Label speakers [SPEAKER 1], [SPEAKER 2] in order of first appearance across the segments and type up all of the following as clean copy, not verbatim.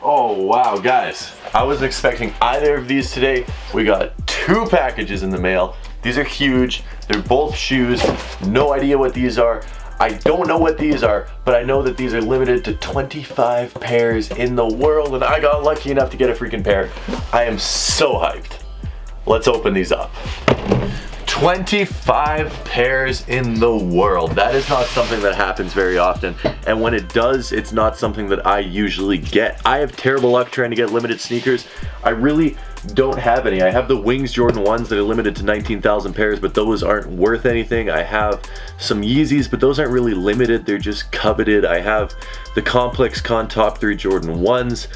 [SPEAKER 1] Oh wow, guys, I wasn't expecting either of these today. We got 2 packages in the mail. These are huge. They're both shoes. No idea what these are. I don't know what these are, but I know that these are limited to 25 pairs in the world, and I got lucky enough to get a freaking pair. I am so hyped. Let's open these up. 25 pairs in the world. That is not something that happens very often, and when it does, it's not something that I usually get. I have terrible luck trying to get limited sneakers. I really don't have any. I have the Wings Jordan 1s that are limited to 19,000 pairs, but those aren't worth anything. I have some Yeezys, but those aren't really limited. They're just coveted. I have the Complex Con Top 3 Jordan 1s.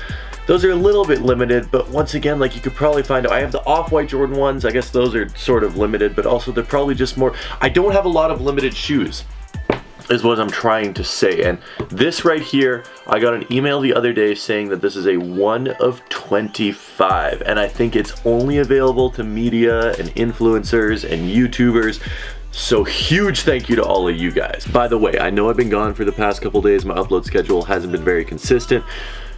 [SPEAKER 1] Those are a little bit limited, but once again, like you could probably find out. I have the Off-White Jordan 1s. I guess those are sort of limited, but also they're probably just more. I don't have a lot of limited shoes, is what I'm trying to say. And this right here, I got an email the other day saying that this is a 1 of 25, and I think it's only available to media and influencers and YouTubers. So huge thank you to all of you guys. By the way, I know I've been gone for the past couple days. My upload schedule hasn't been very consistent.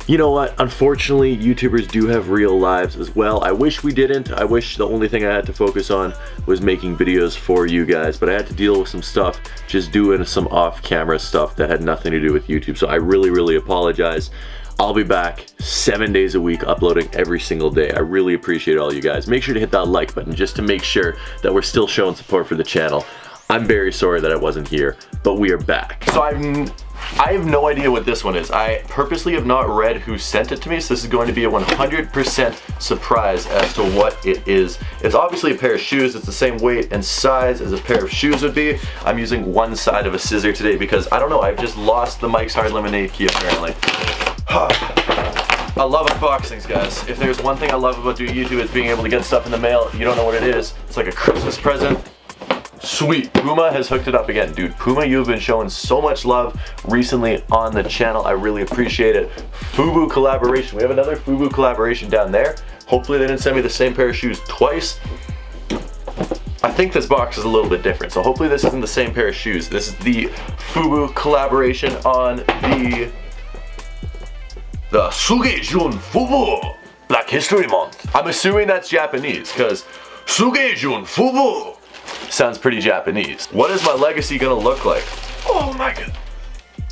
[SPEAKER 1] You know what, unfortunately, YouTubers do have real lives as well. I wish we didn't. I wish the only thing I had to focus on was making videos for you guys, but I had to deal with some stuff, just doing some off-camera stuff that had nothing to do with YouTube, so I really apologize. I'll be back 7 days a week uploading every single day. I really appreciate all you guys. Make sure to hit that like button just to make sure that we're still showing support for the channel. I'm very sorry that I wasn't here, but we are back. So I have no idea what this one is. I purposely have not read who sent it to me, so this is going to be a 100% surprise as to what it is. It's obviously a pair of shoes. It's the same weight and size as a pair of shoes would be. I'm using one side of a scissor today because, I don't know, I've just lost the Mike's Hard Lemonade key apparently. I love unboxings, guys. If there's one thing I love about doing YouTube, it's being able to get stuff in the mail. You don't know what it is. It's like a Christmas present. Sweet. Puma has hooked it up again. Dude, Puma, you've been showing so much love recently on the channel. I really appreciate it. FUBU collaboration. We have another FUBU collaboration down there. Hopefully they didn't send me the same pair of shoes twice. I think this box is a little bit different, so hopefully this isn't the same pair of shoes. This is the FUBU collaboration on the Sugejun FUBU Black History Month. I'm assuming that's Japanese, because Sugejun FUBU sounds pretty Japanese. What is my legacy gonna look like? Oh my god.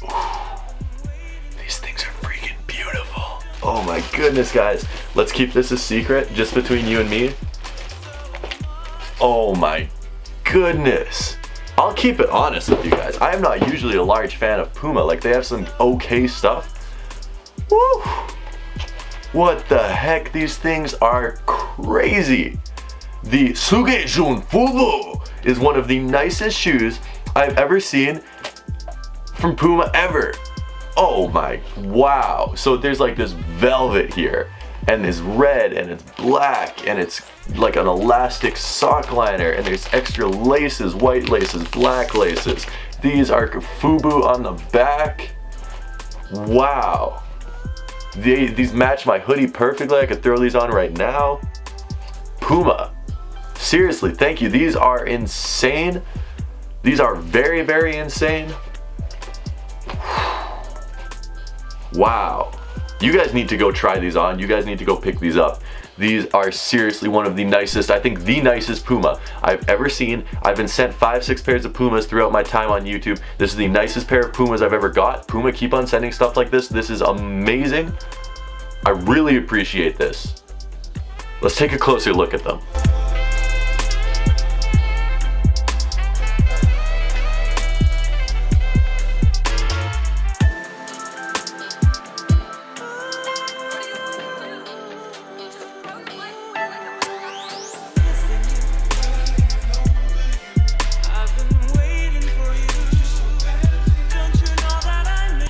[SPEAKER 1] Ooh. These things are freaking beautiful. Oh my goodness, guys. Let's keep this a secret, just between you and me. Oh my goodness. I'll keep it honest with you guys. I am not usually a large fan of Puma. Like, they have some okay stuff. Woo! What the heck? These things are crazy. The Sugejun FUBU is one of the nicest shoes I've ever seen from Puma ever. Oh my, wow. So there's like this velvet here, and this red, and it's black, and it's like an elastic sock liner, and there's extra laces, white laces, black laces. These are FUBU on the back. Wow. These match my hoodie perfectly. I could throw these on right now. Puma. Seriously, thank you. These are insane. These are very insane. Wow. You guys need to go try these on. You guys need to go pick these up. These are seriously one of the nicest, I think the nicest Puma I've ever seen. I've been sent 5-6 pairs of Pumas throughout my time on YouTube. This is the nicest pair of Pumas I've ever got. Puma, keep on sending stuff like this. This is amazing. I really appreciate this. Let's take a closer look at them.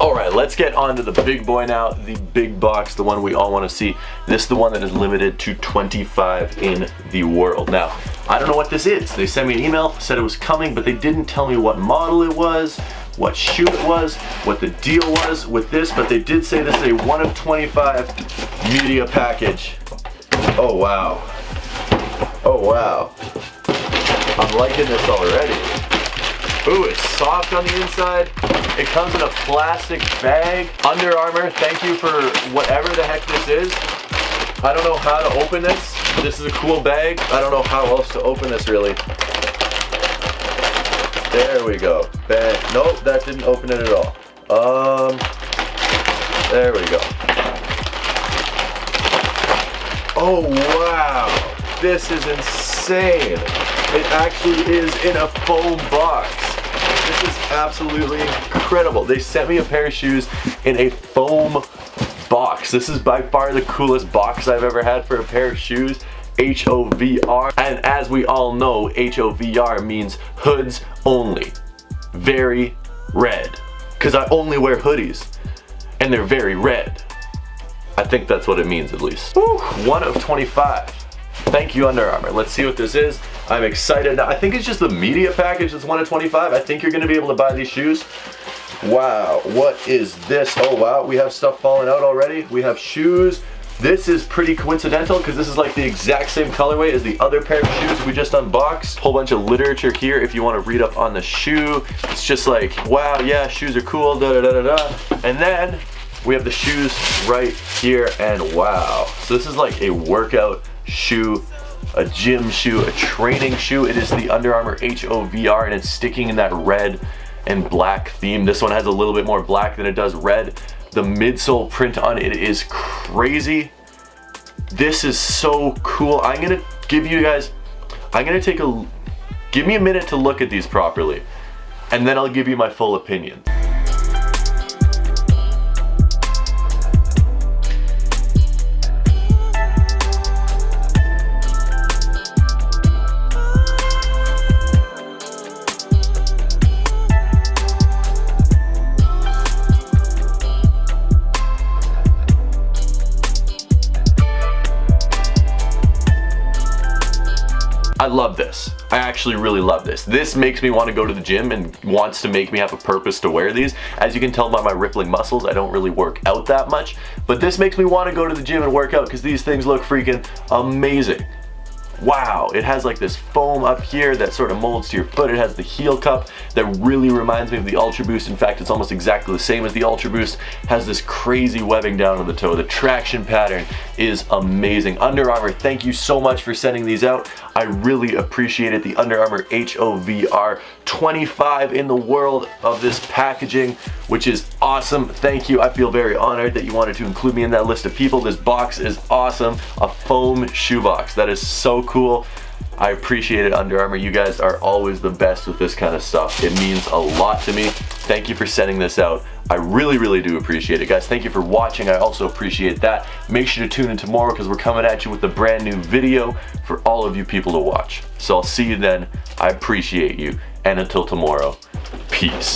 [SPEAKER 1] Alright, let's get on to the big boy now, the big box, the one we all want to see. This is the one that is limited to 25 in the world. Now, I don't know what this is. They sent me an email, said it was coming, but they didn't tell me what model it was, what shoe it was, what the deal was with this, but they did say this is a 1 of 25 media package. Oh wow. Oh wow. I'm liking this already. Ooh, it's soft on the inside. It comes in a plastic bag. Under Armour, thank you for whatever the heck heck this is. I don't know how to open this. This is a cool bag. I don't know how else to open this really. There we go. Bang. Nope, that didn't open it at all. There we go. Oh wow, this is insane. It actually is in a foam box. This is absolutely incredible. They sent me a pair of shoes in a foam box. This is by far the coolest box I've ever had for a pair of shoes. HOVR, and as we all know, HOVR means hoods only. Very red. Because I only wear hoodies, and they're very red. I think that's what it means at least. Woo, 1 of 25. Thank you, Under Armour. Let's see what this is. I'm excited now. I think it's just the media package that's 1 of 25. I think you're gonna be able to buy these shoes. Wow, what is this? Oh wow, we have stuff falling out already. We have shoes. This is pretty coincidental because this is like the exact same colorway as the other pair of shoes we just unboxed. Whole bunch of literature here if you want to read up on the shoe. It's just like, wow, yeah, shoes are cool, da da da da da. And then we have the shoes right here, and wow. So this is like a workout shoe, a gym shoe, a training shoe. It is the Under Armour HOVR, and it's sticking in that red and black theme. This one has a little bit more black than it does red. The midsole print on it is crazy. This is so cool. I'm gonna give you guys, give me a minute to look at these properly, and then I'll give you my full opinion. I love this. I actually really love this. This makes me want to go to the gym and wants to make me have a purpose to wear these. As you can tell by my rippling muscles, I don't really work out that much, but this makes me want to go to the gym and work out because these things look freaking amazing. Wow, it has like this foam up here that sort of molds to your foot. It has the heel cup that really reminds me of the Ultra Boost. In fact, it's almost exactly the same as the Ultra Boost. It has this crazy webbing down on the toe. The traction pattern is amazing. Under Armour, thank you so much for sending these out. I really appreciate it. The Under Armour HOVR, 25 in the world of this packaging, which is awesome. Thank you. I feel very honored that you wanted to include me in that list of people. This box is awesome. A foam shoe box. That is so cool. I appreciate it, Under Armour. You guys are always the best with this kind of stuff. It means a lot to me. Thank you for sending this out. I really, really do appreciate it, guys. Thank you for watching. I also appreciate that. Make sure to tune in tomorrow because we're coming at you with a brand new video for all of you people to watch. So I'll see you then. I appreciate you. And until tomorrow, peace.